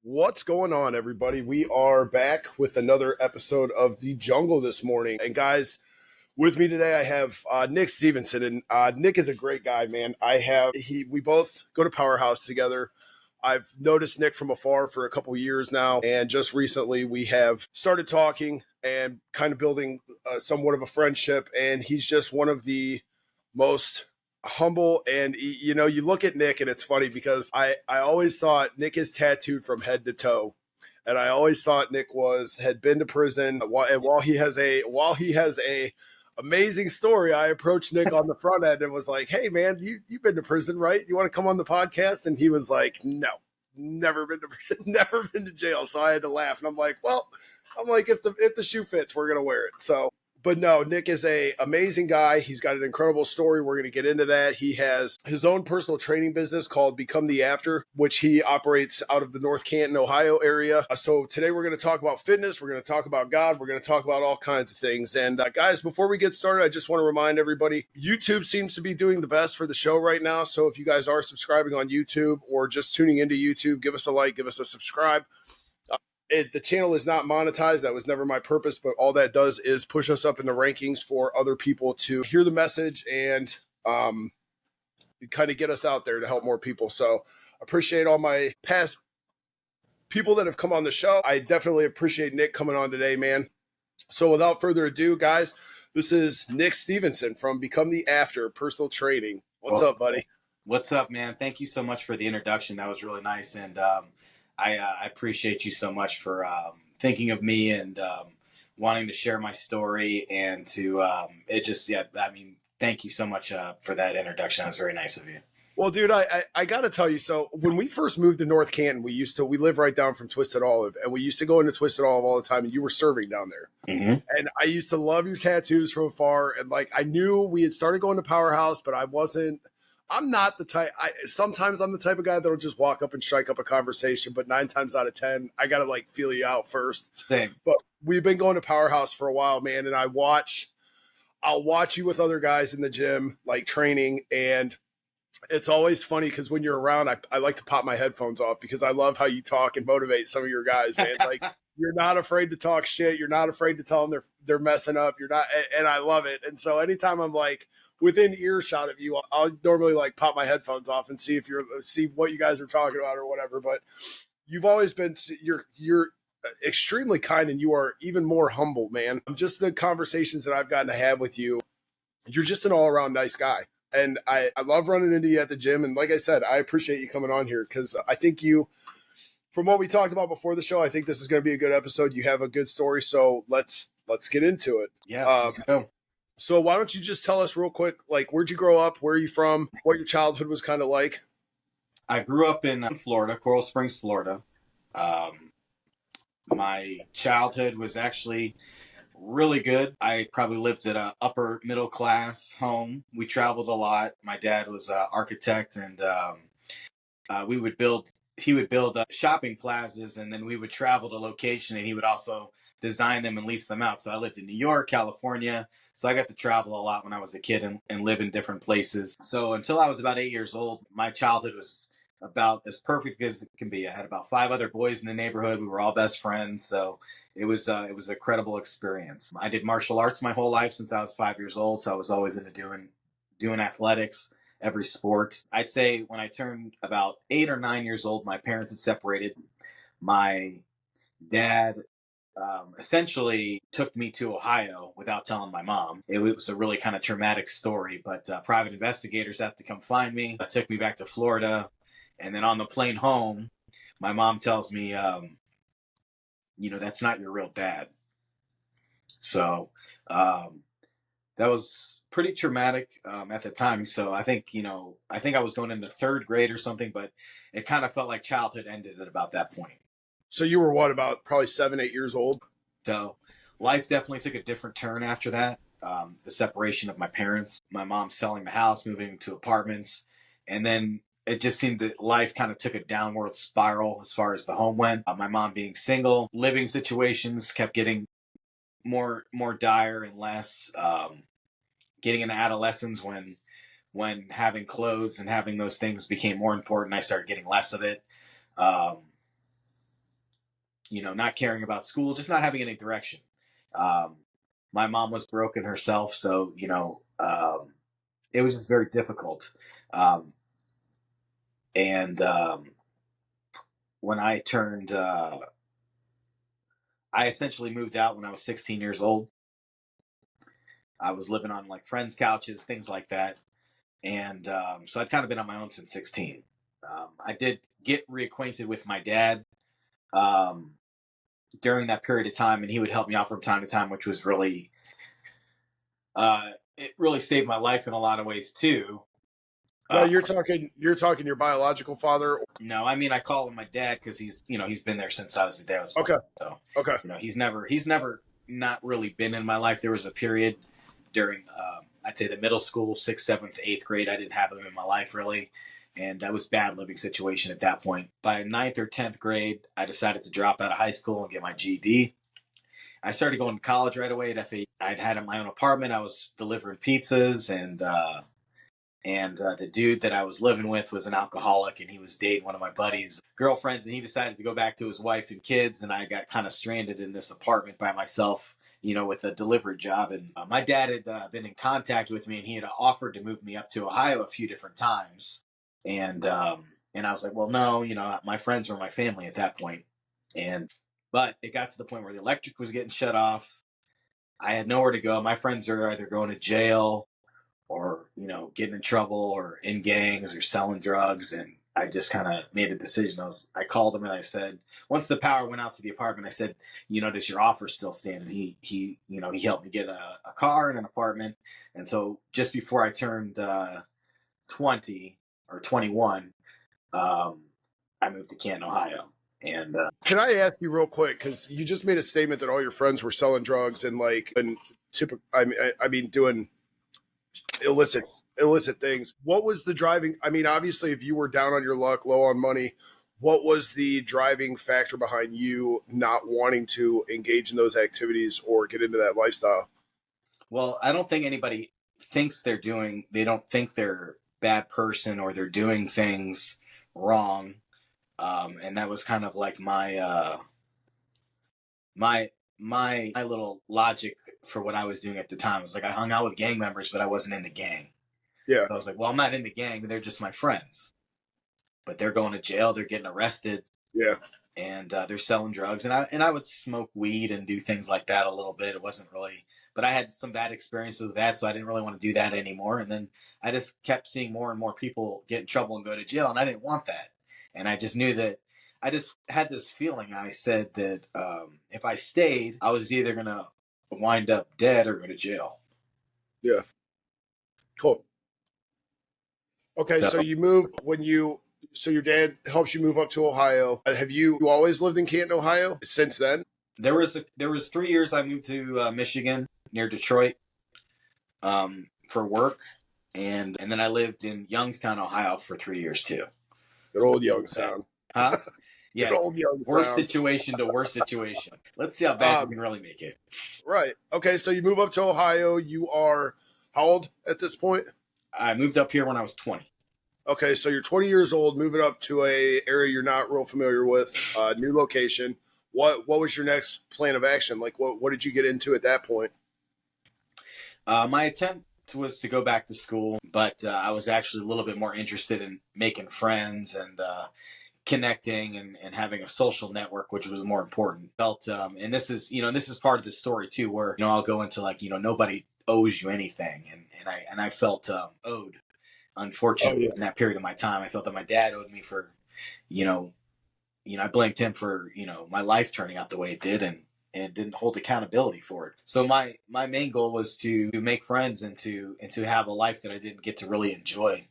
What's going on, everybody? We are back with another episode of The Jungle this morning. And guys, with me today, I have Nick Stevenson. And Nick is a great guy, man. We both go to Powerhouse together. I've noticed Nick from afar for a couple years now. And just recently, we have started talking and kind of building somewhat of a friendship. And he's just one of the most humble. And you look at Nick and it's funny because I always thought Nick is tattooed from head to toe, and I always thought Nick had been to prison. And while he has a amazing story, I approached Nick on the front end and was like, hey man, you've been to prison, right? You want to come on the podcast? And he was like, no, never been to never been to jail. So I had to laugh, and I'm like, if the shoe fits, we're gonna wear it. So, but no, Nick is a amazing guy. He's got an incredible story. We're going to get into that. He has his own personal training business called Become the After, which he operates out of the North Canton, Ohio area. So today we're going to talk about fitness. We're going to talk about God. We're going to talk about all kinds of things. And guys, before we get started, I just want to remind everybody, YouTube seems to be doing the best for the show right now. So if you guys are subscribing on YouTube or just tuning into YouTube, give us a like, give us a subscribe. The channel is not monetized. That was never my purpose, but all that does is push us up in the rankings for other people to hear the message and kind of get us out there to help more people. So appreciate all my past people that have come on the show. I definitely appreciate Nick coming on today, man. So without further ado, guys, this is Nick Stevenson from Become the After Personal Training. What's up, buddy? What's up, man? Thank you so much for the introduction. That was really nice. And I appreciate you so much for thinking of me and wanting to share my story and to thank you so much for that introduction. That was very nice of you. Well, dude, I got to tell you, so when we first moved to North Canton, we live right down from Twisted Olive, and we used to go into Twisted Olive all the time, and you were serving down there. Mm-hmm. And I used to love your tattoos from afar, and like I knew we had started going to Powerhouse, but I'm not the type. Sometimes I'm the type of guy that'll just walk up and strike up a conversation, but 9 times out of 10, I gotta like feel you out first. Same. But we've been going to Powerhouse for a while, man, and I'll watch you with other guys in the gym, like training, and it's always funny because when you're around, I like to pop my headphones off because I love how you talk and motivate some of your guys, man. Like you're not afraid to talk shit. You're not afraid to tell them they're messing up. You're not, and I love it. And so anytime I'm like within earshot of you, I'll normally like pop my headphones off and see what you guys are talking about or whatever. But you've always been you're extremely kind, and you are even more humble, man. Just the conversations that I've gotten to have with you, you're just an all around nice guy. And I love running into you at the gym. And like I said, I appreciate you coming on here because I think from what we talked about before the show, I think this is going to be a good episode. You have a good story. So let's get into it. Yeah. Let's go. So why don't you just tell us real quick, like, where'd you grow up? Where are you from? What your childhood was kind of like? I grew up in Florida, Coral Springs, Florida. My childhood was actually really good. I probably lived at an upper middle class home. We traveled a lot. My dad was an architect, and he would build shopping plazas, and then we would travel to location, and he would also design them and lease them out. So I lived in New York, California. So I got to travel a lot when I was a kid and live in different places. So until I was about 8 years old, my childhood was about as perfect as it can be. I had about 5 other boys in the neighborhood. We were all best friends. So it was an incredible experience. I did martial arts my whole life since I was 5 years old. So I was always into doing athletics, every sport. I'd say when I turned about 8 or 9 years old, my parents had separated. My dad essentially took me to Ohio without telling my mom. It was a really kind of traumatic story, but private investigators had to come find me. Took me back to Florida. And then on the plane home, my mom tells me, that's not your real dad. So that was pretty traumatic at the time. So I think I was going into 3rd grade or something, but it kind of felt like childhood ended at about that point. So you were about probably 7, 8 years old? So life definitely took a different turn after that. The separation of my parents, my mom selling the house, moving to apartments, and then it just seemed that life kind of took a downward spiral as far as the home went. My mom being single, living situations kept getting more dire and less. Getting into adolescence when having clothes and having those things became more important, I started getting less of it. not caring about school, just not having any direction. Um, my mom was broken herself, so it was just very difficult. Um, and when I essentially moved out when I was 16 years old. I was living on like friends' couches, things like that, and so I'd kind of been on my own since 16. I did get reacquainted with my dad um, during that period of time, and he would help me out from time to time, which was really it really saved my life in a lot of ways too. No, Uh, you're talking your biological father. no, I mean I call him my dad because he's been there since I was the day I was born. Okay. So Okay. he's never not really been in my life. There was a period during I'd say the middle school, sixth, seventh, eighth grade. I didn't have him in my life really, and that was bad living situation at that point. By ninth or 10th grade, I decided to drop out of high school and get my GED. I started going to college right away at FAU. I'd had my own apartment. I was delivering pizzas, and the dude that I was living with was an alcoholic, and he was dating one of my buddy's girlfriends, and he decided to go back to his wife and kids, and I got kind of stranded in this apartment by myself, with a delivery job. And my dad had been in contact with me, and he had offered to move me up to Ohio a few different times, and I was like, well, no, my friends were my family at that point, and but it got to the point where the electric was getting shut off. I had nowhere to go. My friends are either going to jail or getting in trouble or in gangs or selling drugs, and I just kind of made a decision. I called him and I said, once the power went out to the apartment, I said, does your offer still stand? And he helped me get a car and an apartment. And so just before I turned 20 or 21, I moved to Canton, Ohio. And Can I ask you real quick, because you just made a statement that all your friends were selling drugs and I mean doing illicit things. What was the driving? I mean, obviously, if you were down on your luck, low on money, what was the driving factor behind you not wanting to engage in those activities or get into that lifestyle? well, I don't think anybody they don't think they're bad person or they're doing things wrong. And that was kind of like my little logic for what I was doing at the time. It was like I hung out with gang members, but I wasn't in the gang. Yeah, So I was like, well, I'm not in the gang. They're just my friends, but they're going to jail. They're getting arrested, yeah. and they're selling drugs. And I would smoke weed and do things like that a little bit. It wasn't really, but I had some bad experiences with that, so I didn't really want to do that anymore. And then I just kept seeing more and more people get in trouble and go to jail, and I didn't want that. And I just knew that I just had this feeling. I said that if I stayed, I was either gonna wind up dead or go to jail. Yeah. Cool. Okay, so So you move so your dad helps you move up to Ohio. Have you always lived in Canton, Ohio since then? there was 3 years I moved to Michigan near Detroit for work, and then I lived in Youngstown, Ohio for 3 years too. Good So old Youngstown. huh? Good Yeah, old worst Youngstown. situation to worst situation. Let's see how bad you Um, can really make it. right. Okay, so you move up to Ohio. You are how old at this point? I moved up here when I was 20. Okay, so you're 20 years old, moving up to a area you're not real familiar with, new location. What was your next plan of action? Like what did you get into at that point? My attempt was to go back to school, but I was actually a little bit more interested in making friends and connecting and having a social network, which was more important. Felt and this is part of the story too, where I'll go into like nobody owes you anything, and I felt owed. Oh Unfortunately, yeah. in that period of my time, I felt that my dad owed me for you know I blamed him for my life turning out the way it did, and didn't hold accountability for it. So my main goal was to make friends and to have a life that I didn't get to really enjoy.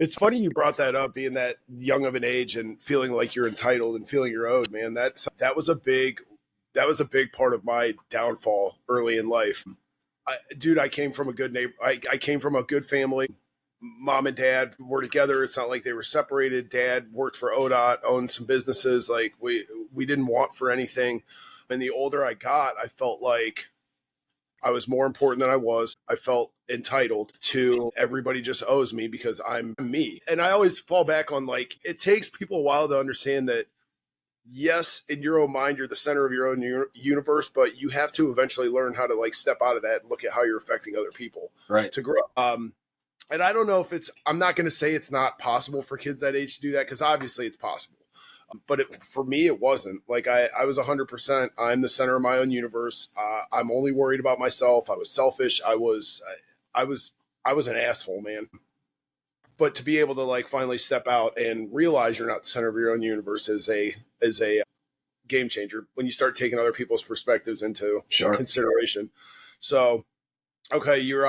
It's funny you brought that up, being that young of an age and feeling like you're entitled and feeling you're owed, man. That was a big part of my downfall early in life. Dude, I came from a good neighbor. I came from a good family. Mom and dad were together. It's not like they were separated. Dad worked for ODOT, owned some businesses. Like we didn't want for anything. And the older I got, I felt like I was more important than I was. I felt entitled to everybody just owes me because I'm me. And I always fall back on like it takes people a while to understand that yes, in your own mind, you're the center of your own universe, but you have to eventually learn how to like step out of that and look at how you're affecting other people Right. to grow. And I don't know if I'm not going to say it's not possible for kids that age to do that, because obviously it's possible. But for me, it wasn't. Like I was 100%. I'm the center of my own universe. I'm only worried about myself. I was selfish. I was, I was an asshole, man. But to be able to like finally step out and realize you're not the center of your own universe is a game changer when you start taking other people's perspectives into Sure. consideration. So, okay, you're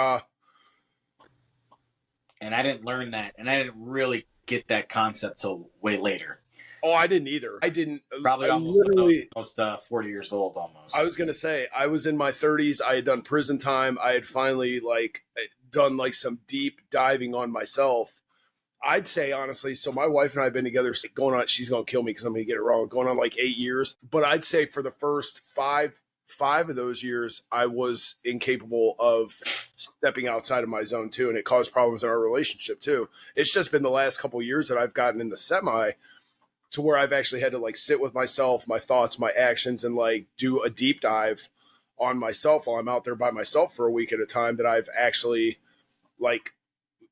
And I didn't learn that, and I didn't really get that concept till way later. Oh, I didn't either. I didn't. Probably I almost literally. almost 40 years old almost. I was gonna say I was in my 30s. I had done prison time. I had finally like done like some deep diving on myself. I'd say honestly. So my wife and I have been together going on. She's gonna kill me because I'm gonna get it wrong. Going on like 8 years. But I'd say for the first five of those years, I was incapable of stepping outside of my zone too, and it caused problems in our relationship too. It's just been the last couple of years that I've gotten in the semi to where I've actually had to like sit with myself, my thoughts, my actions, and like do a deep dive on myself while I'm out there by myself for a week at a time. That I've actually like,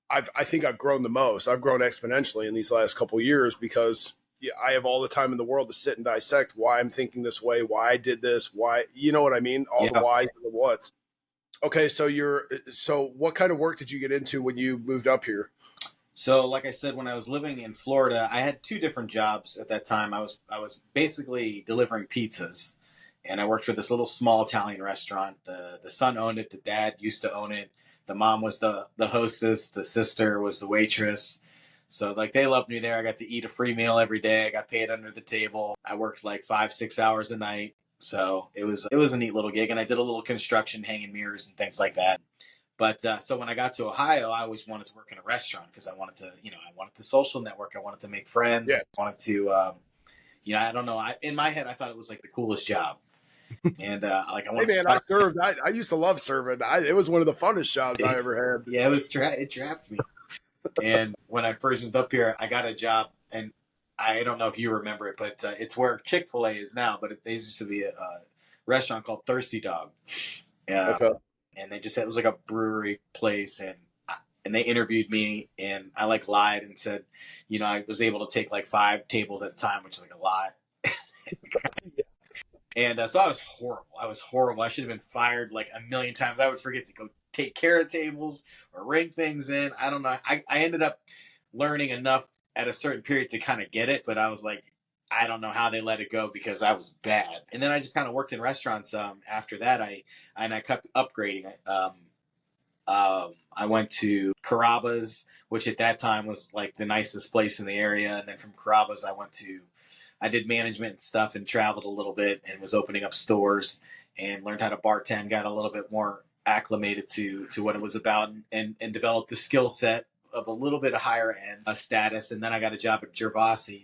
I think I've grown the most. I've grown exponentially in these last couple of years because I have all the time in the world to sit and dissect why I'm thinking this way, why I did this, why, you know what I mean? All the whys and the whats. Okay. So what kind of work did you get into when you moved up here? So, like I said, when I was living in Florida, I had two different jobs at that time. I was basically delivering pizzas, and I worked for this little small Italian restaurant. The son owned it. The dad used to own it. The mom was the hostess. The sister was the waitress. So like they loved me there. I got to eat a free meal every day. I got paid under the table. I worked like 5-6 hours a night. So it was a neat little gig, and I did a little construction, hanging mirrors and things like that. But so when I got to Ohio, I always wanted to work in a restaurant because I wanted to, I wanted the social network. I wanted to make friends. Yeah. I wanted to, I don't know. In my head, I thought it was like the coolest job. And like I Hey wanted. man, I served. I used to love serving. It was one of the funnest jobs I ever had. Yeah, it trapped me. And when I first moved up here, I got a job, and I don't know if you remember it, but it's where Chick-fil-A is now. But there used to be a restaurant called Thirsty Dog. Okay. And they just it was like a brewery place, and they interviewed me, and I like lied and said, I was able to take like 5 tables at a time, which is like a lot. And so I was horrible. I should have been fired like a million times. I would forget to go take care of tables or ring things in. I don't know. I ended up learning enough at a certain period to kind of get it, but I was like, I don't know how they let it go because I was bad. And then I just kind of worked in restaurants. After that, I kept upgrading. I went to Carrabba's, which at that time was like the nicest place in the area. And then from Carrabba's, I did management and stuff and traveled a little bit and was opening up stores and learned how to bartend, got a little bit more acclimated to what it was about, and developed the skill set of a little bit of higher end status. And then I got a job at Gervasi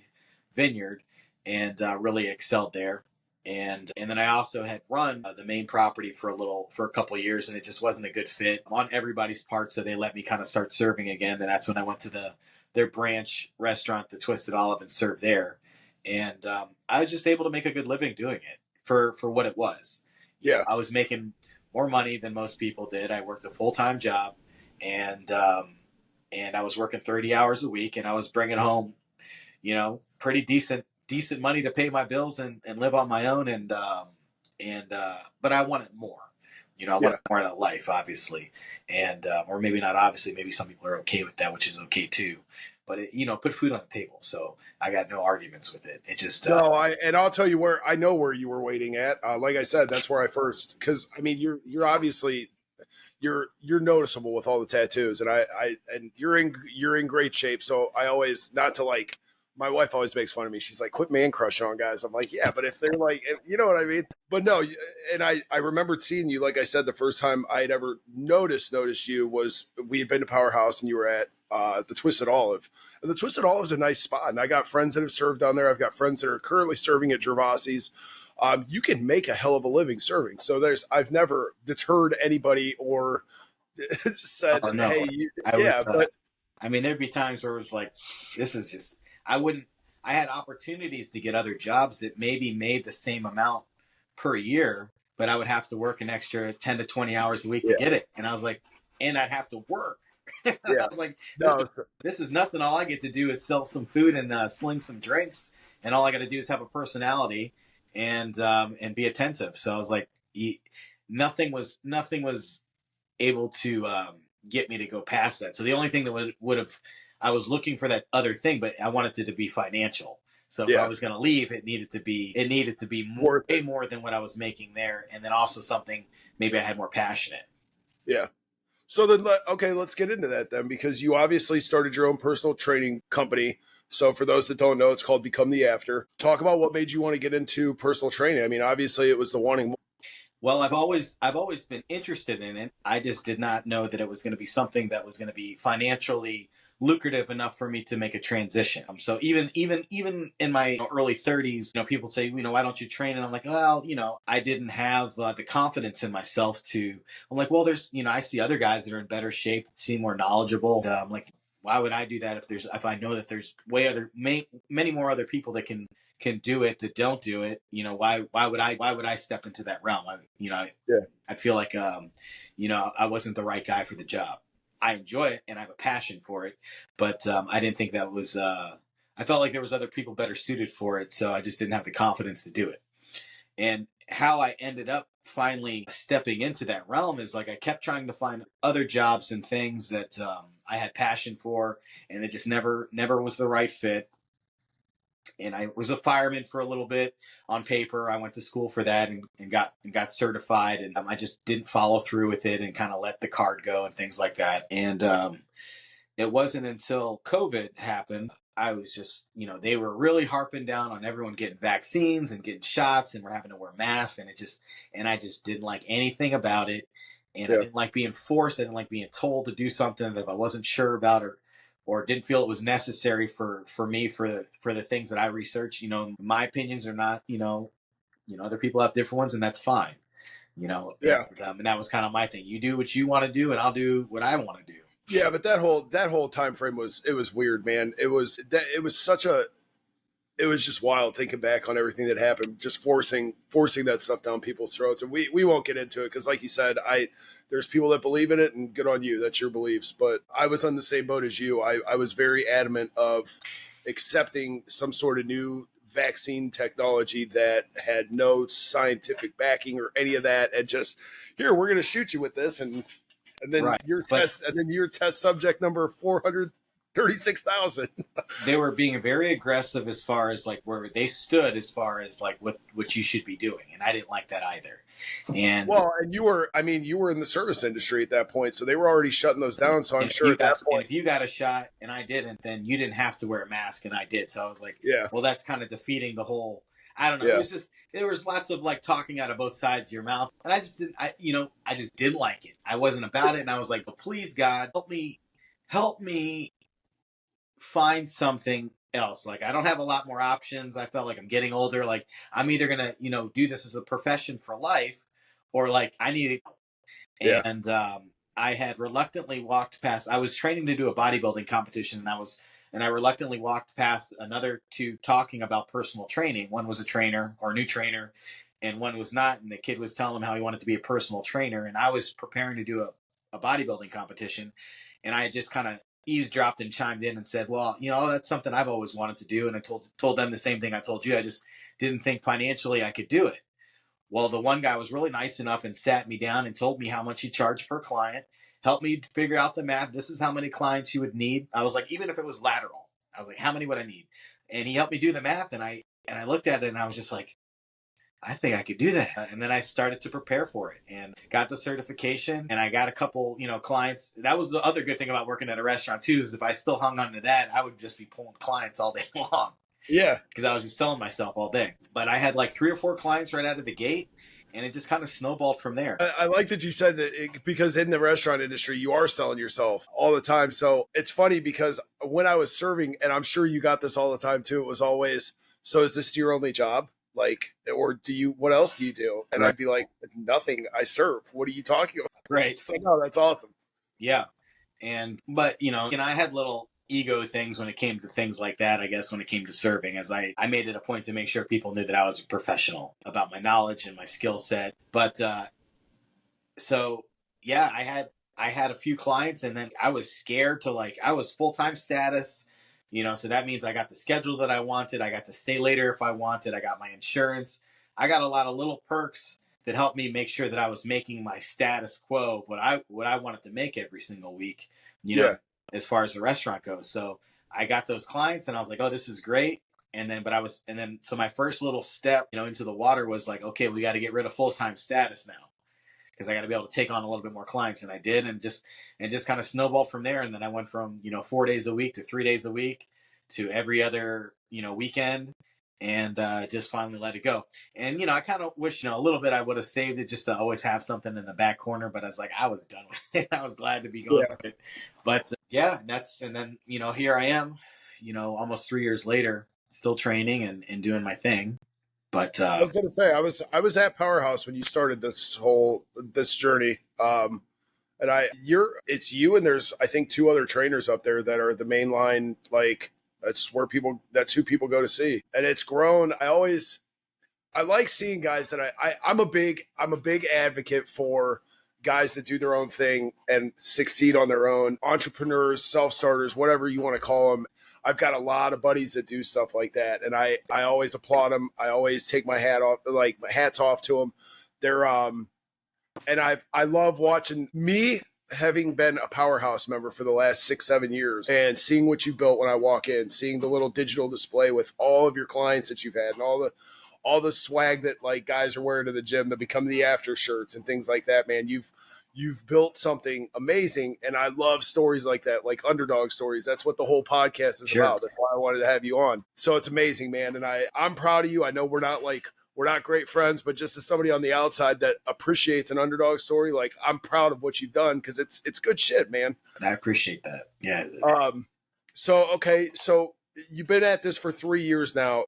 Vineyard and really excelled there. And then I also had run the main property for a couple of years, and it just wasn't a good fit on everybody's part. So they let me kind of start serving again. And that's when I went to their branch restaurant, the Twisted Olive, and served there. And I was just able to make a good living doing it for what it was. Yeah. I was making more money than most people did. I worked a full-time job, and I was working 30 hours a week, and I was bringing home, pretty decent money to pay my bills and live on my own. But I wanted more. I wanted more out of life, obviously, and or maybe not obviously. Maybe some people are okay with that, which is okay too. But it, put food on the table, so I got no arguments with it. It just No, I'll tell you where I know where you were waiting at. Like I said, that's where I first, because I mean you're obviously you're noticeable with all the tattoos, and and you're in great shape. So I always, not to like, my wife always makes fun of me. She's like, quit man crushing on guys. I'm like, yeah, but if they're like, you know what I mean? But no, and I remembered seeing you, like I said, the first time I had ever noticed you was we had been to Powerhouse and you were at the Twisted Olive. And the Twisted Olive is a nice spot. And I got friends that have served down there. I've got friends that are currently serving at Gervasi's. You can make a hell of a living serving. So I've never deterred anybody or said, oh, no. hey, but I mean, there'd be times where it was like, this is just, I I had opportunities to get other jobs that maybe made the same amount per year, but I would have to work an extra 10 to 20 hours a week to Yeah. get it. And I was like, and I'd have to work. I Yeah. was like, No. So, this is nothing. All I get to do is sell some food and sling some drinks, and all I got to do is have a personality and be attentive. So I was like, nothing was able to get me to go past that. So the only thing that would have, I was looking for that other thing, but I wanted it to be financial. So if I yeah. was going to leave, it needed to be Worth way it. more than what I was making there, and then also something maybe I had more passion in. Yeah. So then, okay, let's get into that then, because you obviously started your own personal training company. So for those that don't know, it's called Become the After. Talk about what made you want to get into personal training. I mean, obviously it was the wanting. Well, I've always been interested in it. I just did not know that it was going to be something that was going to be financially lucrative enough for me to make a transition. So even in my early 30s, people say, why don't you train? And I'm like, well, I didn't have the confidence in myself to. I'm like, well, I see other guys that are in better shape, that seem more knowledgeable. I'm like, why would I do that if I know that there's many more other people that can do it that don't do it? Why would I step into that realm? Yeah. I feel like I wasn't the right guy for the job. I enjoy it and I have a passion for it, but I didn't think that was. I felt like there was other people better suited for it, so I just didn't have the confidence to do it. And how I ended up finally stepping into that realm is like I kept trying to find other jobs and things that I had passion for, and it just never was the right fit. And I was a fireman for a little bit on paper. I went to school for that and got certified, and I just didn't follow through with it and kind of let the card go and things like that. And it wasn't until COVID happened, I was just, they were really harping down on everyone getting vaccines and getting shots, and we're having to wear masks, and I just didn't like anything about it. And I Yeah. didn't like being forced. I didn't like being told to do something that if I wasn't sure about, or didn't feel it was necessary for me for the things that I research. My opinions are not, other people have different ones, and that's fine. Yeah. And that was kind of my thing. You do what you want to do, and I'll do what I want to do. Yeah. But that whole time frame was weird, man. It was just wild thinking back on everything that happened, just forcing that stuff down people's throats. And we won't get into it because, like you said, there's people that believe in it, and good on you. That's your beliefs. But I was on the same boat as you. I was very adamant of accepting some sort of new vaccine technology that had no scientific backing or any of that, and just here we're going to shoot you with this, and then Right. But your test subject number 436,000. they were being very aggressive as far as like where they stood as far as like what you should be doing, and I didn't like that either. And Well, and you were in the service industry at that point, so they were already shutting those down. So I'm and sure at that point, if you got a shot and I didn't, then you didn't have to wear a mask and I did. So I was like, yeah, well, that's kind of defeating the whole. I don't know. It yeah, was just there was lots of like talking out of both sides of your mouth, and I just didn't. I just didn't like it. I wasn't about it, and I was like, well, please God, help me find something else. Like I don't have a lot more options. I felt like I'm getting older. Like I'm either gonna do this as a profession for life, or like I need. yeah, And I had reluctantly walked past. I was training to do a bodybuilding competition, and I reluctantly walked past another two talking about personal training. One was a trainer or a new trainer, and one was not. And the kid was telling him how he wanted to be a personal trainer, and I was preparing to do a bodybuilding competition, and I just kind of eavesdropped and chimed in and said, "Well, that's something I've always wanted to do." And I told them the same thing I told you. I just didn't think financially I could do it. Well, the one guy was really nice enough and sat me down and told me how much he charged per client, helped me figure out the math. This is how many clients you would need. I was like, even if it was lateral, I was like, how many would I need? And he helped me do the math, and I looked at it and I was just like, I think I could do that. And then I started to prepare for it and got the certification, and I got a couple, clients. That was the other good thing about working at a restaurant too, is if I still hung on to that, I would just be pulling clients all day long. yeah. Because I was just selling myself all day. But I had like 3 or 4 clients right out of the gate, and it just kind of snowballed from there. I like that you said that because in the restaurant industry, you are selling yourself all the time. So it's funny because when I was serving, and I'm sure you got this all the time too, it was always, so is this your only job? Like, or what else do you do? And Right. I'd be like, nothing, I serve. What are you talking about? Right. So no, that's awesome. Yeah. But I had little ego things when it came to things like that, I guess, when it came to serving, as I made it a point to make sure people knew that I was a professional about my knowledge and my skill set. But so yeah, I had a few clients, and then I was scared to, like, I was full-time status, so that means I got the schedule that I wanted. I got to stay later if I wanted. I got my insurance. I got a lot of little perks that helped me make sure that I was making my status quo of what I wanted to make every single week, you know, Yeah. as far as the restaurant goes. So I got those clients and I was like, oh, this is great. So my first little step, into the water was like, okay, we got to get rid of full-time status now, because I got to be able to take on a little bit more clients, and I did, and just kind of snowballed from there. And then I went from 4 days a week to 3 days a week to every other weekend, and just finally let it go. And I kind of wish a little bit I would have saved it just to always have something in the back corner. But I was like, I was done with it. I was glad to be going Yeah. with it. But yeah, and then here I am, almost 3 years later, still training and doing my thing. But I was gonna say I was at Powerhouse when you started this journey. And it's you and there's I think two other trainers up there that are the main line. Like that's who people go to see, and it's grown. I like seeing guys that I'm a big advocate for guys that do their own thing and succeed on their own, entrepreneurs, self-starters, whatever you want to call them. I've got a lot of buddies that do stuff like that, and I always applaud them. I always take my hats off to them. They're and I love watching me, having been a Powerhouse member for the last 6-7 years, and seeing what you built when I walk in, seeing the little digital display with all of your clients that you've had, and all the swag that like guys are wearing to the gym that become the after shirts and things like that. Man, you've built something amazing, and I love stories like that, like underdog stories. That's what the whole podcast is sure, about. That's why I wanted to have you on. So it's amazing, man, and I'm proud of you. I know we're not great friends, but just as somebody on the outside that appreciates an underdog story, like I'm proud of what you've done, because it's good shit, man. I appreciate that. Yeah. So you've been at this for 3 years now.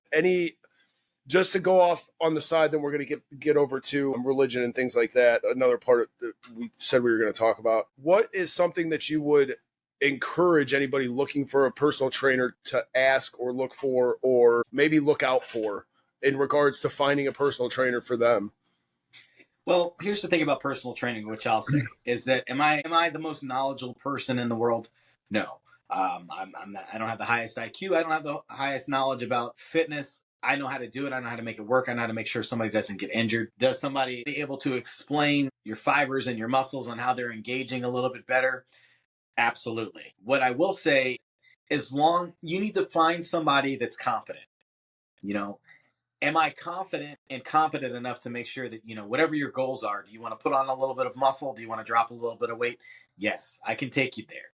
Just to go off on the side, then we're going to get over to religion and things like that. Another part that we said we were going to talk about. What is something that you would encourage anybody looking for a personal trainer to ask or look for, or maybe look out for, in regards to finding a personal trainer for them? Well, here's the thing about personal training, which I'll say is that am I the most knowledgeable person in the world? No. I'm not. I don't have the highest IQ. I don't have the highest knowledge about fitness. I know how to do it. I know how to make it work. I know how to make sure somebody doesn't get injured. Does somebody be able to explain your fibers and your muscles on how they're engaging a little bit better? Absolutely. What I will say, you need to find somebody that's competent. You know, am I confident and competent enough to make sure that, whatever your goals are, do you want to put on a little bit of muscle? Do you want to drop a little bit of weight? Yes, I can take you there.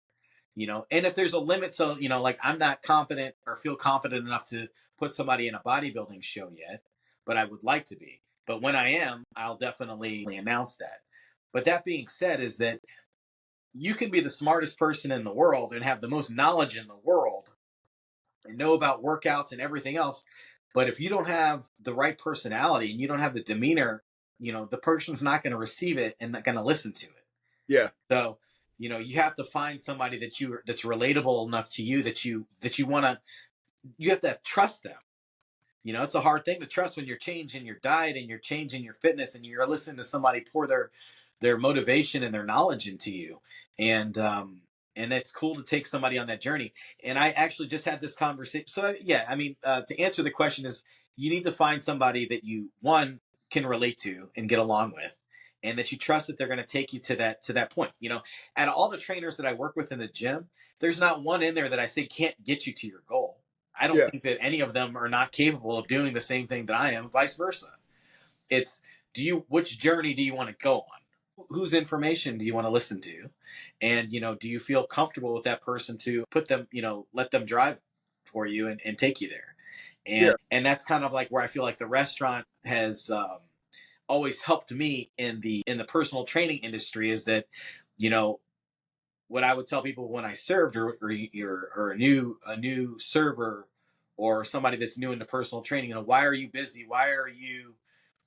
And if there's a limit to, like, I'm not confident or feel confident enough to put somebody in a bodybuilding show yet, but I would like to be. But when I am, I'll definitely announce that. But that being said, is that you can be the smartest person in the world and have the most knowledge in the world and know about workouts and everything else. But if you don't have the right personality and you don't have the demeanor, the person's not going to receive it and not going to listen to it. Yeah. So, you have to find somebody that's relatable enough to you that you have to trust them. It's a hard thing to trust when you're changing your diet and you're changing your fitness and you're listening to somebody pour their motivation and their knowledge into you. And it's cool to take somebody on that journey. And I actually just had this conversation. So yeah, I mean, to answer the question is, you need to find somebody that you, one, can relate to and get along with, and that you trust that they're going to take you to that point. Out of all the trainers that I work with in the gym, there's not one in there that I say can't get you to your goal. I don't Yeah. think that any of them are not capable of doing the same thing that I am, vice versa. It's, which journey do you want to go on? Whose information do you want to listen to? And, do you feel comfortable with that person to put them, let them drive for you and take you there? Yeah. And that's kind of like where I feel like the restaurant has always helped me in the personal training industry, is that, what I would tell people when I served, or a new server or somebody that's new into personal training, why are you busy? Why are you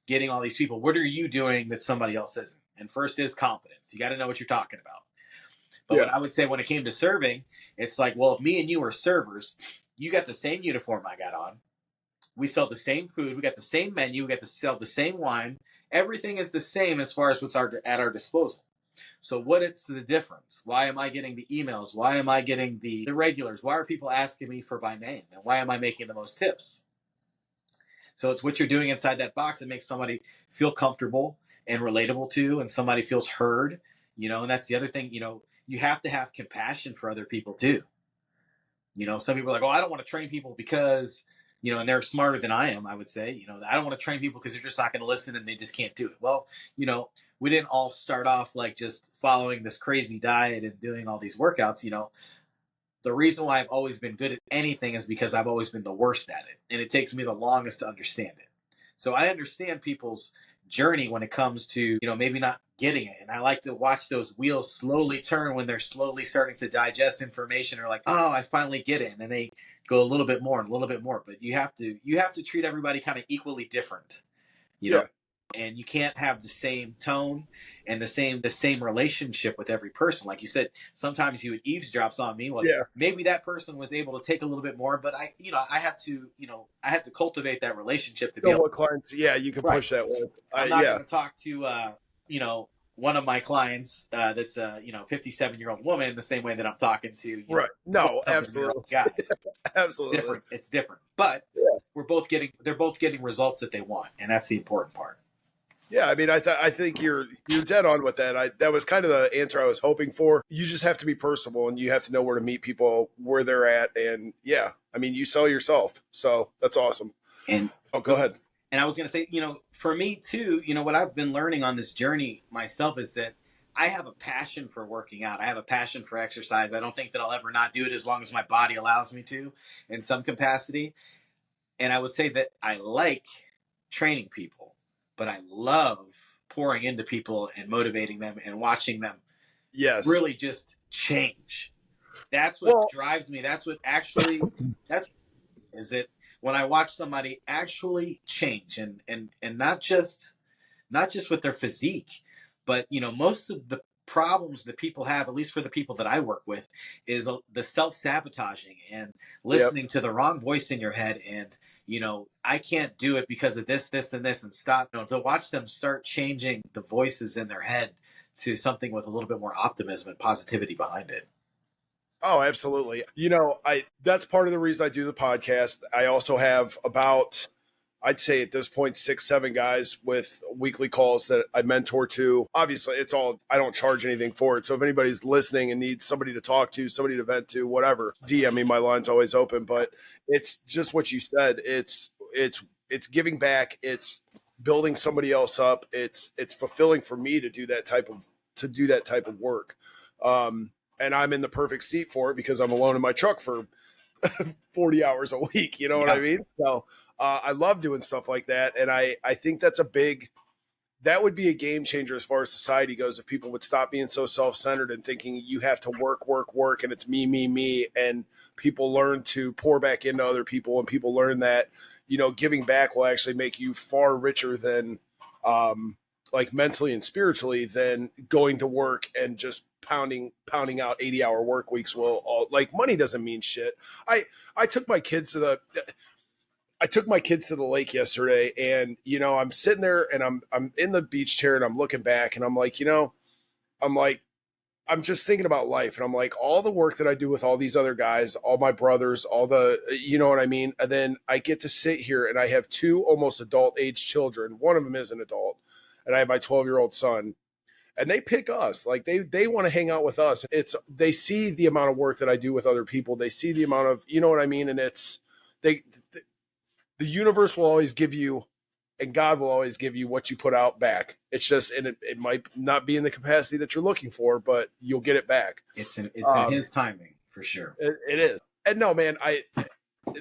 getting all these people? What are you doing that somebody else isn't? And first is confidence. You got to know what you're talking about. But Yeah. what I would say when it came to serving, it's like, well, if me and you are servers, you got the same uniform I got on. We sell the same food. We got the same menu. We got to sell the same wine. Everything is the same as far as what's at our disposal. So what is the difference? Why am I getting the emails? Why am I getting the regulars? Why are people asking me for my name? And why am I making the most tips? So it's what you're doing inside that box that makes somebody feel comfortable and relatable to, and somebody feels heard, and that's the other thing, you have to have compassion for other people too. Some people are like, oh, I don't want to train people because, and they're smarter than I am, I would say, I don't want to train people because they're just not going to listen and they just can't do it. Well, we didn't all start off like just following this crazy diet and doing all these workouts. The reason why I've always been good at anything is because I've always been the worst at it. And it takes me the longest to understand it. So I understand people's journey when it comes to, maybe not getting it. And I like to watch those wheels slowly turn when they're slowly starting to digest information, or like, oh, I finally get it. And then they go a little bit more and a little bit more. But you have to treat everybody kind of equally different, you know. Yeah. And you can't have the same tone and the same relationship with every person. Like you said, sometimes you would eavesdrops on me. Like, Yeah. maybe that person was able to take a little bit more, but I have to cultivate that relationship to be Know able. what clients, yeah, you can Right. push that with. I'm not Yeah. going to talk to one of my clients that's a 57-year-old woman the same way that I'm talking to Right. No, year absolutely. old guy. Absolutely. Different. It's different, but Yeah. they're both getting results that they want, and that's the important part. Yeah, I mean, I think you're dead on with that. That was kind of the answer I was hoping for. You just have to be personable, and you have to know where to meet people where they're at. And yeah, I mean, you sell yourself, so that's awesome. And Oh, go ahead. And I was going to say, for me too, what I've been learning on this journey myself is that I have a passion for working out. I have a passion for exercise. I don't think that I'll ever not do it as long as my body allows me to in some capacity. And I would say that I like training people, but I love pouring into people and motivating them and watching them Yes. really just change. That's what drives me. That's is that when I watch somebody actually change, and not just with their physique, but most of the problems that people have, at least for the people that I work with, is the self-sabotaging and Yep. listening to the wrong voice in your head, and I can't do it because of this and this, and stop. To watch them start changing the voices in their head to something with a little bit more optimism and positivity behind it. Oh, absolutely. I that's part of the reason I do the podcast. I also have about, I'd say at this point, 6, 7 guys with weekly calls that I mentor to. Obviously, I don't charge anything for it. So if anybody's listening and needs somebody to talk to, somebody to vent to, whatever, DM me, my line's always open. But it's just what you said. It's giving back. It's building somebody else up. It's fulfilling for me to do that type of work. And I'm in the perfect seat for it because I'm alone in my truck for 40 hours a week. You know what I mean? So I love doing stuff like that. And I think that would be a game changer as far as society goes if people would stop being so self-centered and thinking you have to work, work, work, and it's me, me, me. And people learn to pour back into other people, and people learn that, giving back will actually make you far richer than like mentally and spiritually than going to work and just pounding out 80-hour work weeks like money doesn't mean shit. I took my kids to the lake yesterday, and I'm sitting there and I'm in the beach chair and I'm looking back and I'm like, I'm just thinking about life, and I'm like, all the work that I do with all these other guys, all my brothers, all the, you know what I mean? And then I get to sit here and I have 2 almost adult age children. One of them is an adult, and I have my 12-year-old son, and they pick us. Like they want to hang out with us. They see the amount of work that I do with other people. They see the amount of, you know what I mean? And they, the universe will always give you, and God will always give you what you put out back. It's just, and it might not be in the capacity that you're looking for, but you'll get it back. It's in his timing for sure. It is. And no, man,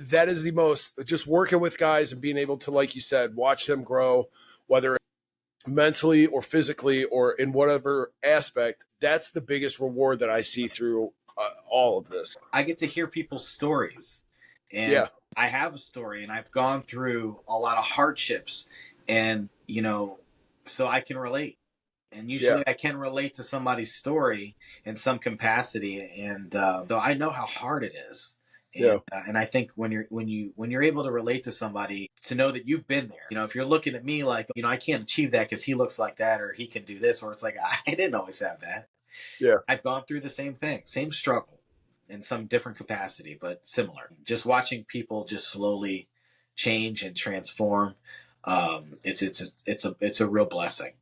that is the most, just working with guys and being able to, like you said, watch them grow, whether it's mentally or physically or in whatever aspect. That's the biggest reward that I see through all of this. I get to hear people's stories, and Yeah. I have a story, and I've gone through a lot of hardships, and so I can relate. And Yeah. usually I can relate to somebody's story in some capacity, and so I know how hard it is. Yeah. And I think when you're able to relate to somebody, to know that you've been there. If you're looking at me like, I can't achieve that because he looks like that, or he can do this, or it's like I didn't always have that. Yeah. I've gone through the same thing, same struggle, in some different capacity, but similar. Just watching people just slowly change and transform, it's a real blessing.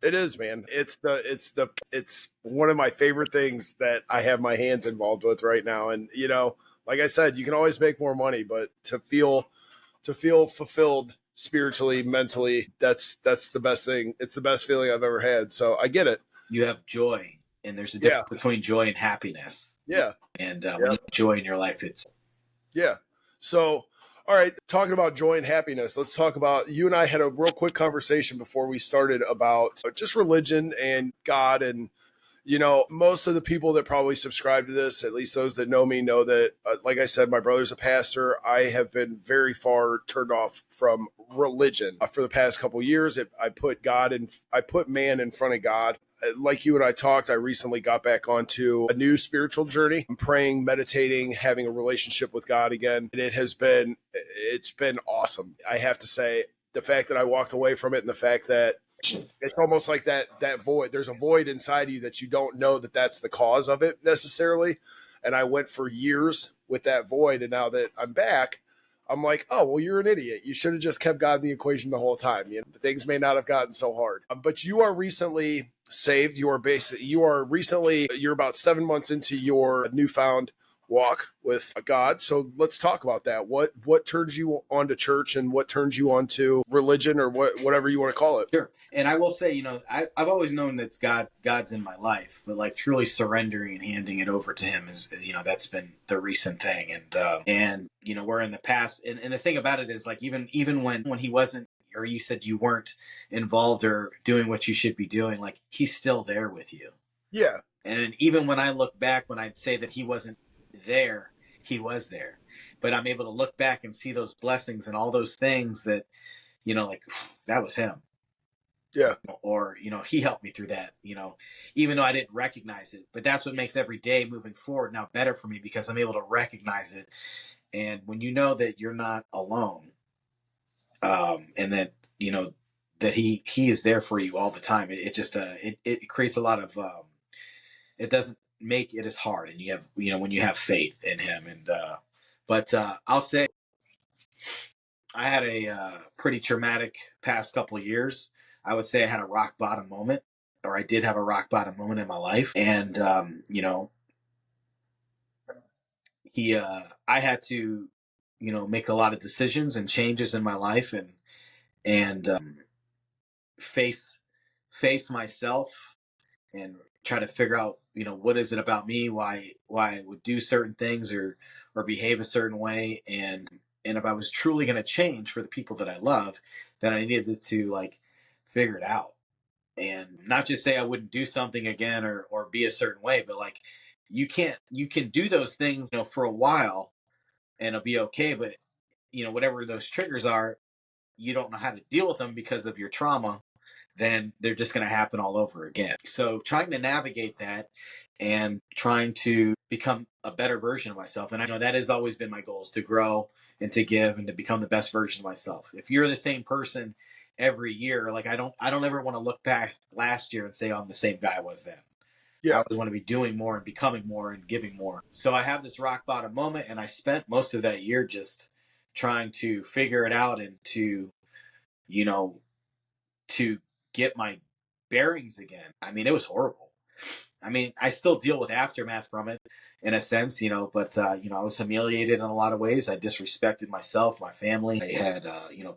It is, man. It's one of my favorite things that I have my hands involved with right now. And like I said, you can always make more money, but to feel fulfilled spiritually, mentally, that's the best thing. It's the best feeling I've ever had. So I get it. You have joy, and there's a Yeah. difference between joy and happiness. Yeah. And when Yeah. you have joy in your life, it's Yeah. So, all right, talking about joy and happiness, let's talk about you and I had a real quick conversation before we started about just religion and God. And, most of the people that probably subscribe to this, at least those that know me, know that, like I said, my brother's a pastor. I have been very far turned off from religion for the past couple of years. I put man in front of God. Like you and I talked, I recently got back onto a new spiritual journey. I'm praying, meditating, having a relationship with God again. And it's been awesome. I have to say, the fact that I walked away from it and the fact that it's almost like that void. There's a void inside you that you don't know that that's the cause of it necessarily. And I went for years with that void. And now that I'm back, I'm like, oh, well, you're an idiot. You should have just kept God in the equation the whole time. Things may not have gotten so hard. But you are recently saved. You're about 7 months into your newfound walk with God. So let's talk about that. What turns you on to church and what turns you on to religion, or whatever you want to call it? sure. And I will say, I've always known that God's in my life, but like truly surrendering and handing it over to Him is, that's been the recent thing. And we're in the past, and the thing about it is, like, even when He wasn't, or you said you weren't involved or doing what you should be doing, like, He's still there with you. Yeah. And even when I look back, when I'd say that He wasn't there, He was there. But I'm able to look back and see those blessings and all those things that, like, that was Him. Yeah. Or, He helped me through that, even though I didn't recognize it. But that's what makes every day moving forward now better for me, because I'm able to recognize it. And when you know that you're not alone, and that, that he is there for you all the time, it just, it creates a lot of, it doesn't make it as hard. And you have, when you have faith in Him. And, but I'll say I had a pretty traumatic past couple of years. I would say I had a rock bottom moment, or I did have a rock bottom moment in my life. And, I had to, make a lot of decisions and changes in my life, and face, myself, and try to figure out, what is it about me, why I would do certain things, or behave a certain way. And if I was truly going to change for the people that I love, then I needed to, like, figure it out, and not just say I wouldn't do something again, or be a certain way, but like, you can do those things, for a while, and it'll be okay. But, whatever those triggers are, you don't know how to deal with them because of your trauma, then they're just going to happen all over again. So trying to navigate that, and trying to become a better version of myself. And I know that has always been my goal, is to grow and to give and to become the best version of myself. If you're the same person every year, like, I don't ever want to look back last year and say, oh, I'm the same guy I was then. I Yeah. always want to be doing more and becoming more and giving more. So I have this rock bottom moment, and I spent most of that year just trying to figure it out, and you know, to get my bearings again. I mean, it was horrible. I mean, I still deal with aftermath from it, in a sense, but, I was humiliated in a lot of ways. I disrespected myself, my family. I had,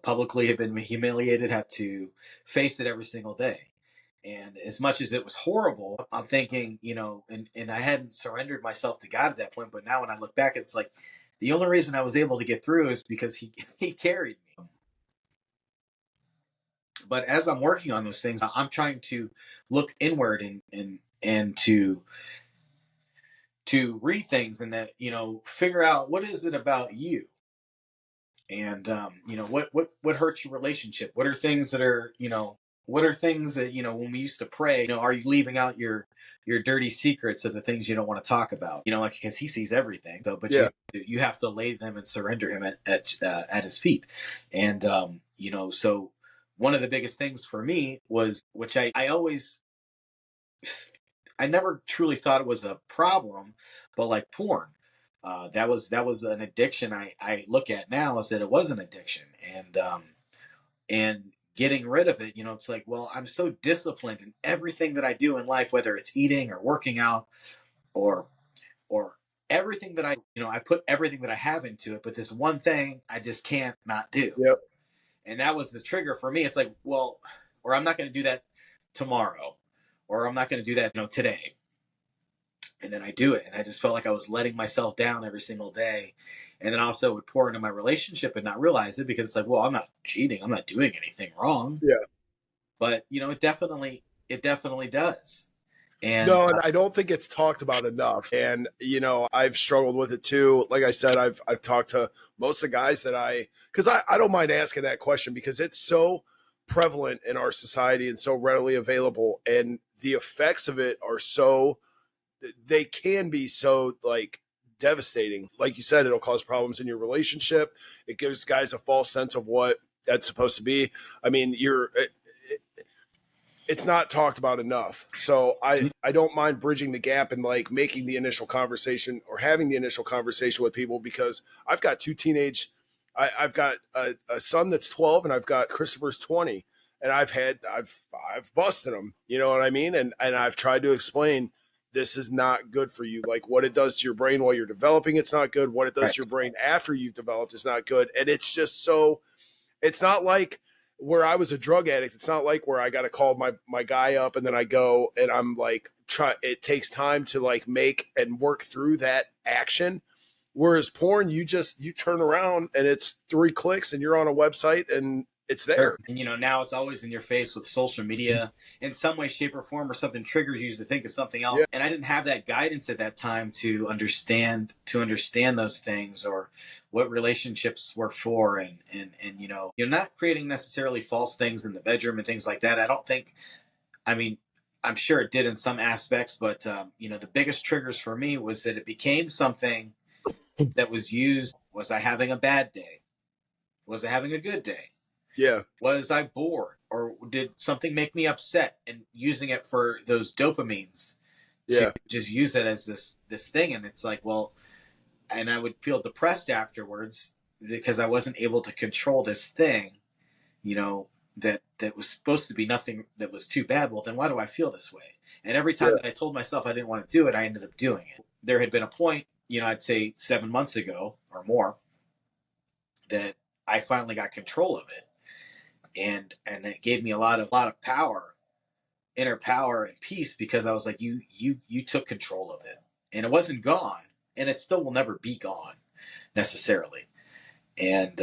publicly have been humiliated, had to face it every single day. And as much as it was horrible, I'm thinking, and I hadn't surrendered myself to God at that point. But now when I look back, it's like, the only reason I was able to get through is because he carried me. But as I'm working on those things, I'm trying to look inward, and to read things, and that, figure out, what is it about you, and what hurts your relationship, what are things that are, what are things that, when we used to pray, are you leaving out your dirty secrets of the things you don't want to talk about? Like, because he sees everything. So, but Yeah. you have to lay them and surrender him at his feet. And, so one of the biggest things for me was, which I always, I never truly thought it was a problem, but like porn, that was an addiction. I look at now is that it was an addiction, and getting rid of it, it's like, well, I'm so disciplined in everything that I do in life, whether it's eating or working out or or everything that I put everything that I have into it, but this one thing I just can't not do. Yep. And that was the trigger for me. It's like, well, or I'm not going to do that tomorrow, or I'm not going to do that, today. And then I do it, and I just felt like I was letting myself down every single day. And then also would pour into my relationship and not realize it, because it's like, well, I'm not cheating, I'm not doing anything wrong. Yeah. But it definitely does. And No, and I don't think it's talked about enough. And I've struggled with it too. Like I said, I've talked to most of the guys because I don't mind asking that question because it's so prevalent in our society and so readily available, and the effects of it are so they can be so like devastating. Like you said, it'll cause problems in your relationship. It gives guys a false sense of what that's supposed to be. I mean, it's not talked about enough. So I don't mind bridging the gap and like making the initial conversation or having the initial conversation with people, because I've got two teenage, I've got a son that's 12 and I've got Christopher's 20, and I've busted them, you know what I mean? And I've tried to explain this is not good for you. Like what it does to your brain while you're developing, it's not good. What it does right, to your brain after you've developed is not good. And it's just so, it's not like where I was a drug addict. It's not like where I got to call my guy up and then I go and I'm like it takes time to like make and work through that action. Whereas porn, you turn around and it's 3 clicks and you're on a website and it's there. sure. And now it's always in your face with social media in some way, shape, or form, or something triggers you to think of something else. Yeah. And I didn't have that guidance at that time to understand those things, or what relationships were for, and you're not creating necessarily false things in the bedroom and things like that. I don't think. I mean, I'm sure it did in some aspects, but the biggest triggers for me was that it became something that was used. Was I having a bad day? Was I having a good day? Yeah. Was I bored, or did something make me upset? And using it for those dopamines to Yeah. just use it as this thing, and it's like, well, and I would feel depressed afterwards because I wasn't able to control this thing, that was supposed to be nothing, that was too bad. Well, then why do I feel this way? And every time Yeah. that I told myself I didn't want to do it, I ended up doing it. There had been a point, I'd say 7 months ago or more, that I finally got control of it, and it gave me a lot of power, inner power and peace, because I was like, you took control of it, and it wasn't gone, and it still will never be gone necessarily. And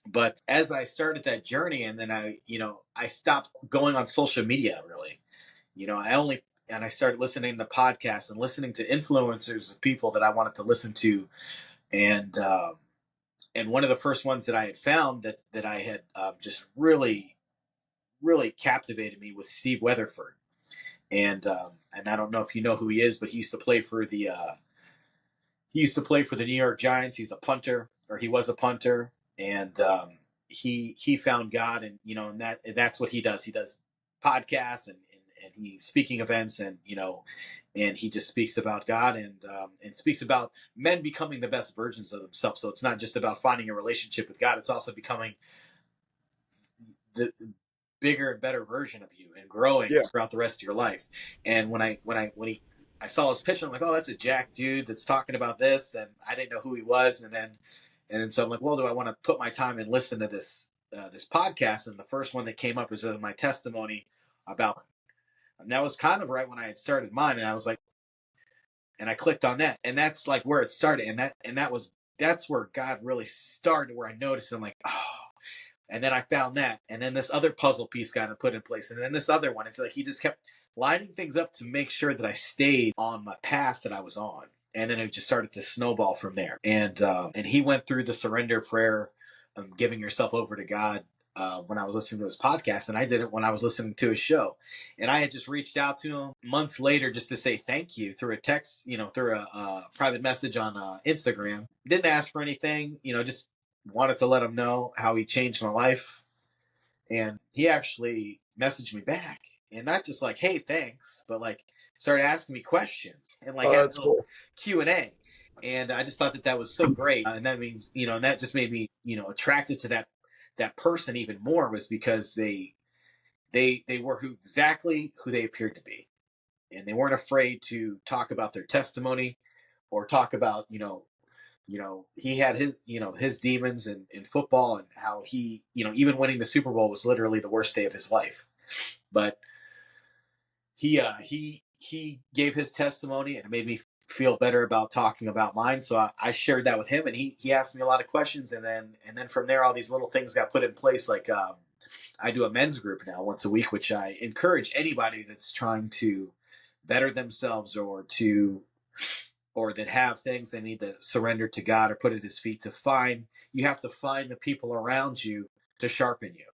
but as I started that journey, and then I stopped going on social media, really. I started listening to podcasts and listening to influencers of people that I wanted to listen to. And um, and one of the first ones that I had found that I had just really, really captivated me was Steve Weatherford. And I don't know if you know who he is, but he used to play for the New York Giants. He's a punter, or he was a punter, and he found God, and that's what he does. He does podcasts, and he's speaking events, and he just speaks about God, and speaks about men becoming the best versions of themselves. So it's not just about finding a relationship with God; it's also becoming the bigger and better version of you, and growing Yeah. throughout the rest of your life. And I saw his picture, I'm like, oh, that's a jack dude that's talking about this, and I didn't know who he was. And then so I'm like, well, do I want to put my time and listen to this podcast? And the first one that came up was my testimony about, and that was kind of right when I had started mine, and I was like, and I clicked on that, and that's like where it started, that's where God really started, where I noticed, I'm like, oh. And then I found that, and then this other puzzle piece got put in place, and then this other one. It's like he just kept lining things up to make sure that I stayed on my path that I was on, and then it just started to snowball from there. And he went through the surrender prayer, giving yourself over to God, when I was listening to his podcast, and I did it when I was listening to his show. And I had just reached out to him months later just to say thank you through a text, through a private message on Instagram. Didn't ask for anything, just wanted to let him know how he changed my life. And he actually messaged me back, and not just like, "Hey, thanks," but like started asking me questions and like Oh, had a that's little cool. Q&A. And I just thought that was so great, and that means and that just made me attracted to that person even more, was because they were exactly who they appeared to be, and they weren't afraid to talk about their testimony or talk about he had his demons in football, and how he even winning the Super Bowl was literally the worst day of his life. But he gave his testimony, and it made me feel better about talking about mine. So I shared that with him, and he asked me a lot of questions, and then from there all these little things got put in place. Like I do a men's group now once a week, which I encourage anybody that's trying to better themselves, or that have things they need to surrender to God or put at his feet to find. You have to find the people around you to sharpen you.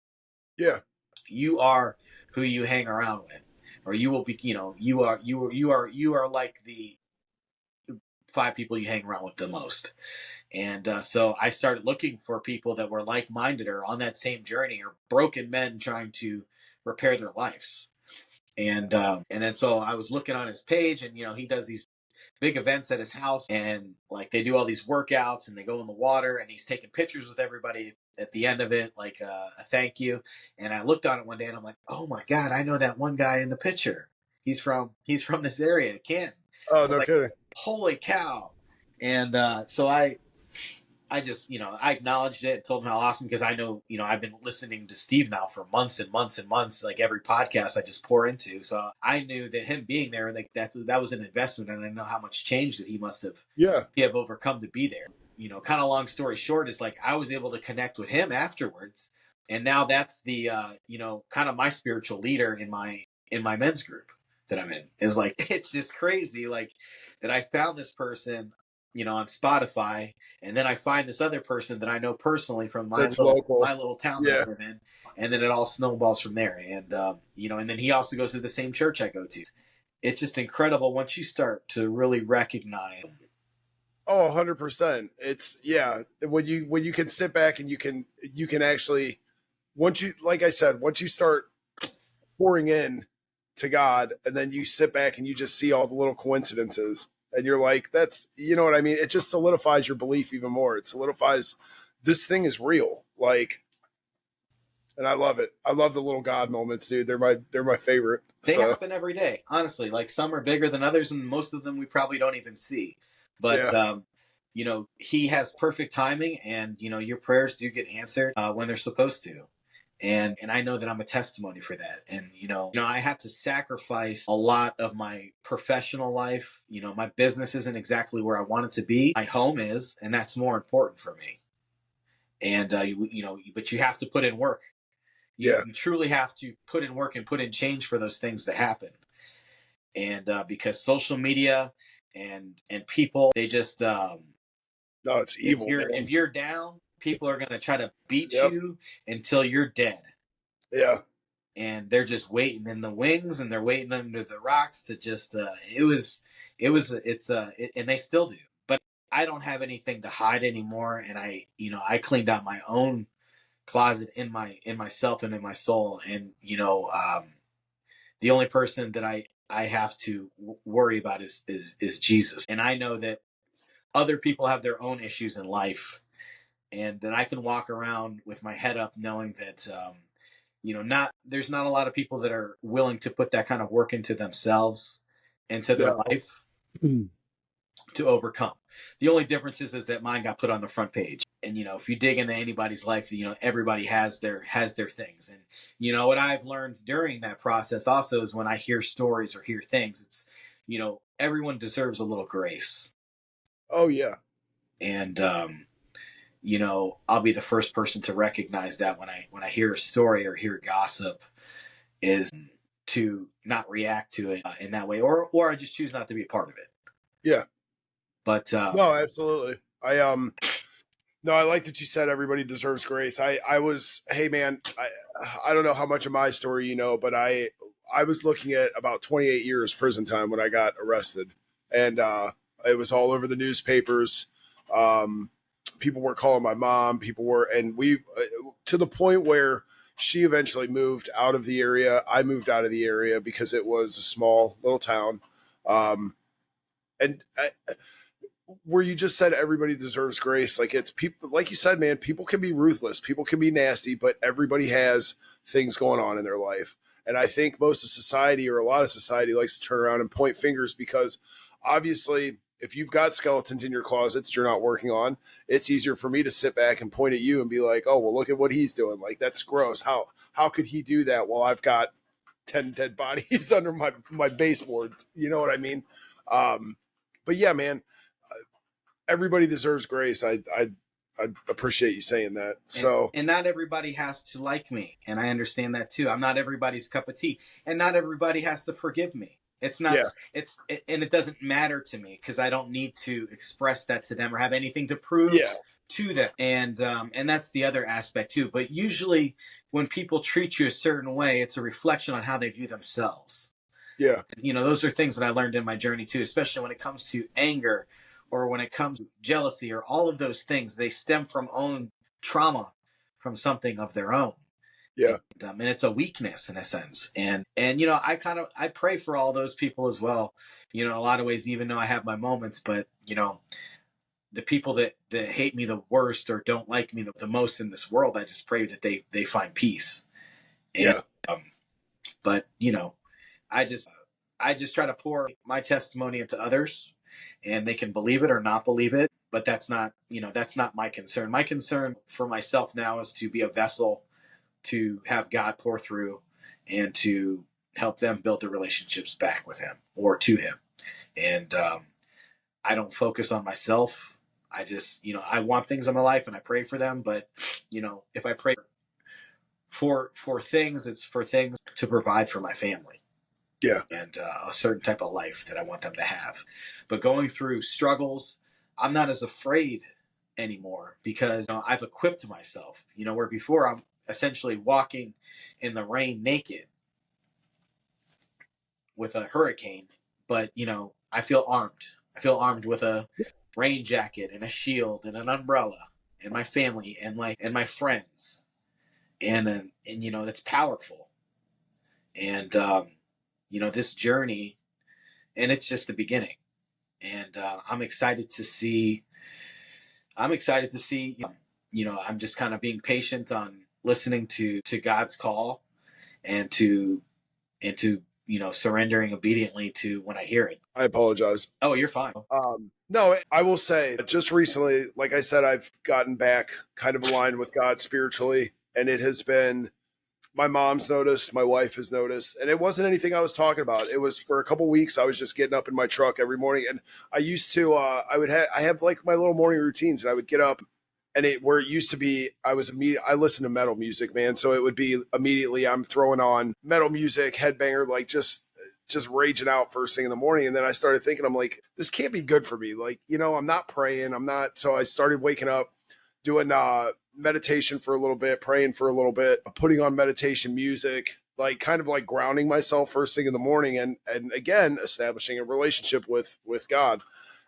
Yeah. You are who you hang around with, or you will be, you are like the 5 people you hang around with the most. And so I started looking for people that were like-minded or on that same journey, or broken men trying to repair their lives. And then so I was looking on his page, and he does these big events at his house, and like they do all these workouts, and they go in the water, and he's taking pictures with everybody at the end of it, like a thank you. And I looked on it one day, and I'm like, oh my God, I know that one guy in the picture. He's from this area, Canton. Oh, I was no like, kidding. holy cow. And so I just, I acknowledged it and told him how awesome, because I know, I've been listening to Steve now for months and months and months, like every podcast I just pour into. So I knew that him being there, like that was an investment, and I know how much change that Yeah. he have overcome to be there. Kind of long story short is, like, I was able to connect with him afterwards, and now that's the kind of my spiritual leader in my men's group that I'm in. Is like, it's just crazy, like, that I found this person on Spotify, and then I find this other person that I know personally from my That's little local. my little town that Yeah. I live in, and then it all snowballs from there. And and then he also goes to the same church I go to. It's just incredible once you start to really recognize. Oh, 100%. It's yeah. When you can sit back and you can actually, once you, like I said, once you start pouring in to God, and then you sit back and you just see all the little coincidences, and you're like, that's, you know what I mean? It just solidifies your belief even more. It solidifies this thing is real. Like, and I love it. I love the little God moments, dude. They're my favorite. They So happen every day, honestly. Like, some are bigger than others, and most of them we probably don't even see. But yeah. he has perfect timing, and your prayers do get answered when they're supposed to. And I know that I'm a testimony for that. And I had to sacrifice a lot of my professional life. My business isn't exactly where I want it to be. My home is, and that's more important for me. And but you have to put in work. Yeah. You truly have to put in work and put in change for those things to happen. And because social media and people, they just No, it's if evil, you're man. if you're down, people are going to try to beat Yep. you until you're dead. Yeah. And they're just waiting in the wings, and they're waiting under the rocks to just and they still do. But I don't have anything to hide anymore, and I cleaned out my own closet in myself and in my soul. And the only person that I have to worry about is Jesus. And I know that other people have their own issues in life, and that I can walk around with my head up, knowing that not there's not a lot of people that are willing to put that kind of work into themselves, into their No. life, to overcome. The only difference is that mine got put on the front page. And if you dig into anybody's life, everybody has their things. And what I've learned during that process also is, when I hear stories or hear things, it's everyone deserves a little grace. Oh yeah. And I'll be the first person to recognize that when I hear a story or hear gossip, is to not react to it in that way, or I just choose not to be a part of it. Yeah. But No, absolutely. I No, I like that you said everybody deserves grace. Hey man, I don't know how much of my story you know, but I was looking at about 28 years prison time when I got arrested, and it was all over the newspapers. Um, People were calling my mom. People were, and we to the point where she eventually moved out of the area. I moved out of the area because it was a small little town. Um, and where you just said everybody deserves grace. Like it's people, like you said, man, people can be ruthless, people can be nasty, but everybody has things going on in their life. And I think most of society, or a lot of society, likes to turn around and point fingers because obviously, if you've got skeletons in your closet that you're not working on, it's easier for me to sit back and point at you and be like, "Oh, well, look at what he's doing. Like that's gross. How could he do that while I've got 10 dead bodies under my baseboard?" You know what I mean? Um, but yeah, man, everybody deserves grace. I appreciate you saying that. So and not everybody has to like me, and I understand that too. I'm not everybody's cup of tea, and not everybody has to forgive me. It's not. yeah, And it doesn't matter to me because I don't need to express that to them or have anything to prove yeah, to them. And that's the other aspect too. But usually, when people treat you a certain way, it's a reflection on how they view themselves. yeah, Those are things that I learned in my journey too, especially when it comes to anger or when it comes to jealousy or all of those things. They stem from own trauma, from something of their own. yeah, And it's a weakness in a sense. And I pray for all those people as well. In a lot of ways, even though I have my moments, but the people that hate me the worst or don't like me the most in this world, I just pray that they find peace. And yeah, but I just try to pour my testimony into others, and they can believe it or not believe it. But that's not my concern. My concern for myself now is to be a vessel to have God pour through and to help them build their relationships back with Him or to Him. And I don't focus on myself. I just, I want things in my life and I pray for them. But, if I pray for things, it's for things to provide for my family yeah, and a certain type of life that I want them to have. But going through struggles, I'm not as afraid anymore because I've equipped myself, where before I'm essentially walking in the rain naked with a hurricane, but I feel armed. I feel armed with a rain jacket and a shield and an umbrella and my family and my friends. And that's powerful. And this journey, and it's just the beginning. And I'm excited to see. I'm excited to see. I'm just kind of being patient on listening to God's call, and to surrendering obediently to when I hear it. I apologize. Oh, you're fine. No, I will say just recently, like I said, I've gotten back kind of aligned with God spiritually, and it has been, my mom's noticed, my wife has noticed, and it wasn't anything I was talking about. It was for a couple weeks. I was just getting up in my truck every morning, and I used to, I have like my little morning routines, and I would get up, and where it used to be, I listened to metal music, man. So it would be immediately I'm throwing on metal music, headbanger, like just raging out first thing in the morning. And then I started thinking, I'm like, this can't be good for me. Like, I'm not praying. So I started waking up, doing meditation for a little bit, praying for a little bit, putting on meditation music, like kind of like grounding myself first thing in the morning, and again establishing a relationship with God.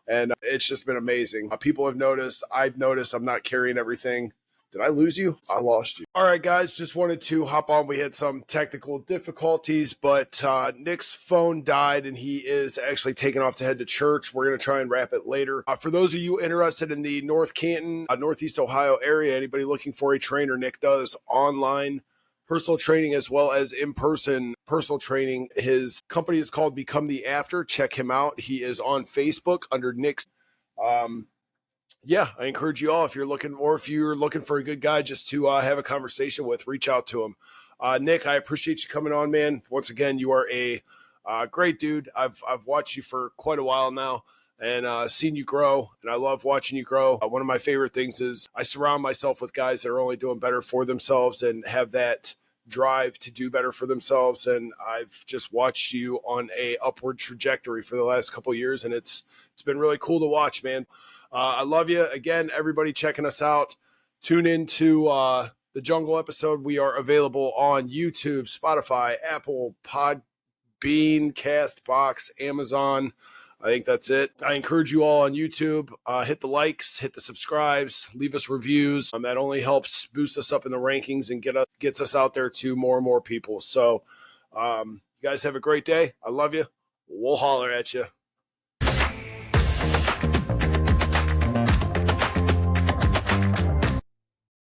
And it's just been amazing. People have noticed. I've noticed. I'm not carrying everything. Did I lose you? I lost you. All right, guys. Just wanted to hop on. We had some technical difficulties, but Nick's phone died, and he is actually taking off to head to church. We're going to try and wrap it later. For those of you interested in the North Canton, Northeast Ohio area, anybody looking for a trainer, Nick does online personal training as well as in-person personal training. His company is called Become the After. Check him out. He is on Facebook under Nick's. Yeah, I encourage you all, if you're looking for a good guy just to have a conversation with, reach out to him. Nick, I appreciate you coming on, man. Once again, you are a great dude. I've watched you for quite a while now, and seen you grow, and I love watching you grow. One of my favorite things is I surround myself with guys that are only doing better for themselves and have that drive to do better for themselves. And I've just watched you on a upward trajectory for the last couple of years, and it's been really cool to watch, man. I love you. Again, everybody checking us out. Tune into the Jungle episode. We are available on YouTube, Spotify, Apple, Podbean, Castbox, Amazon. I think that's it. I encourage you all on YouTube, hit the likes, hit the subscribes, leave us reviews. That only helps boost us up in the rankings and gets us out there to more and more people. So you guys have a great day. I love you. We'll holler at you.